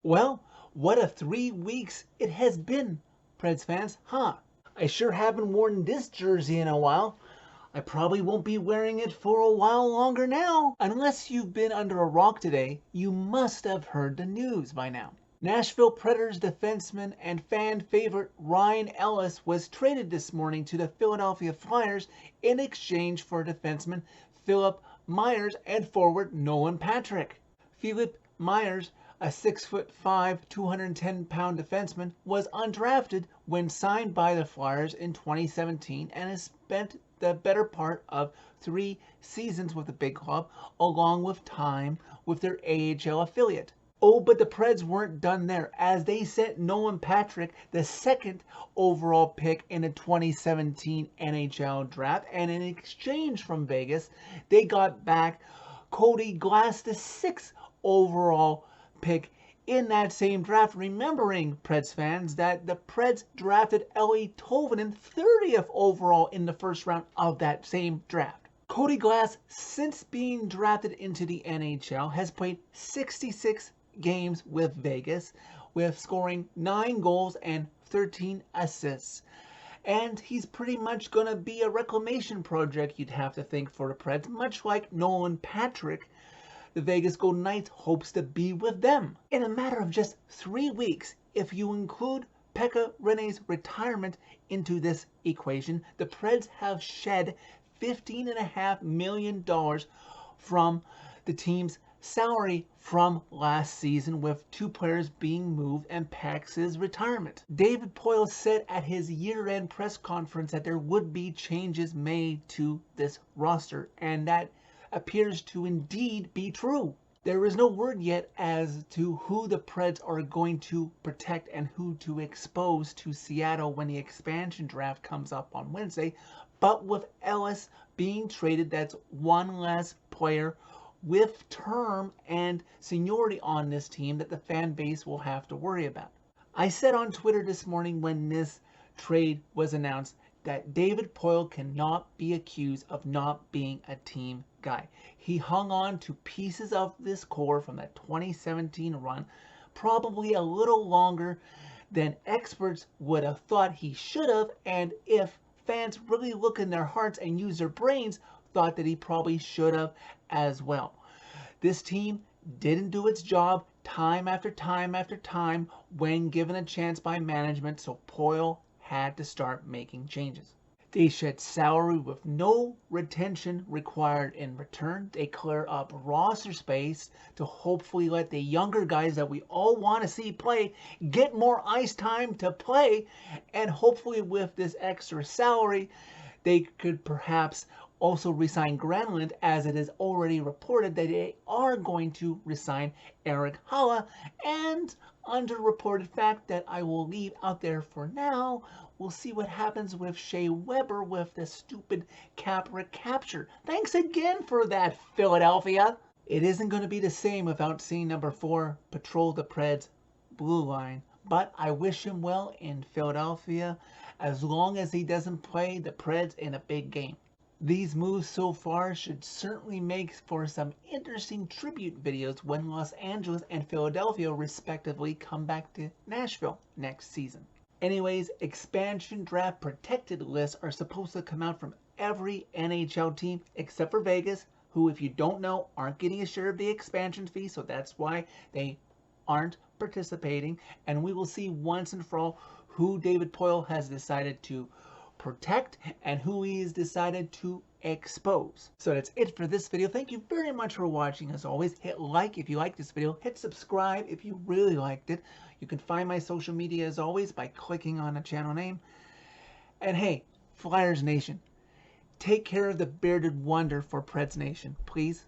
Well, what a 3 weeks it has been, Preds fans, huh? I sure haven't worn this jersey in a while. I probably won't be wearing it for a while longer now. Unless you've been under a rock today, you must have heard the news by now. Nashville Predators defenseman and fan favorite Ryan Ellis was traded this morning to the Philadelphia Flyers in exchange for defenseman Philip Myers and forward Nolan Patrick. Philip Myers, a 6'5", 210-pound defenseman, was undrafted when signed by the Flyers in 2017 and has spent the better part of 3 seasons with the big club, along with time with their AHL affiliate. Oh, but the Preds weren't done there, as they sent Nolan Patrick, the 2nd overall pick in the 2017 NHL draft, and in exchange from Vegas, they got back Cody Glass, the 6th overall pick in that same draft. Remembering, Preds fans, that the Preds drafted Ellie Tolvanen 30th overall in the first round of that same draft. Cody Glass, since being drafted into the NHL, has played 66 games with Vegas, with scoring 9 goals and 13 assists. And he's pretty much going to be a reclamation project, you'd have to think, for the Preds, much like Nolan Patrick, the Vegas Golden Knights, hopes to be with them. In a matter of just 3 weeks, if you include Pekka Rinne's retirement into this equation, the Preds have shed $15.5 million from the team's salary from last season, with 2 players being moved and Pax's retirement. David Poile said at his year-end press conference that there would be changes made to this roster, and that appears to indeed be true. There is no word yet as to who the Preds are going to protect and who to expose to Seattle when the expansion draft comes up on Wednesday, but with Ellis being traded, that's one less player with term and seniority on this team that the fan base will have to worry about. I said on Twitter this morning when this trade was announced that David Poile cannot be accused of not being a team guy. He hung on to pieces of this core from that 2017 run, probably a little longer than experts would have thought he should have, and if fans really look in their hearts and use their brains, thought that he probably should have as well. This team didn't do its job time after time after time when given a chance by management, so Poile had to start making changes. They shed salary with no retention required in return. They clear up roster space to hopefully let the younger guys that we all want to see play get more ice time to play, and hopefully with this extra salary they could perhaps also resign Granlund, as it is already reported that they are going to resign Eric Haula, and under reported fact that I will leave out there for now, we'll see what happens with Shea Weber with this stupid cap recapture. Thanks again for that, Philadelphia. It isn't going to be the same without seeing number 4 patrol the Preds' blue line, but I wish him well in Philadelphia as long as he doesn't play the Preds in a big game. These moves so far should certainly make for some interesting tribute videos when Los Angeles and Philadelphia respectively come back to Nashville next season. Anyways, expansion draft protected lists are supposed to come out from every NHL team except for Vegas, who, if you don't know, aren't getting a share of the expansion fee, so that's why they aren't participating. And we will see once and for all who David Poile has decided to protect and who he has decided to expose. So that's it for this video. Thank you very much for watching. As always, hit like if you like this video, hit subscribe if you really liked it. You can find my social media as always by clicking on the channel name. And hey, Flyers Nation, take care of the bearded wonder for Preds Nation, please.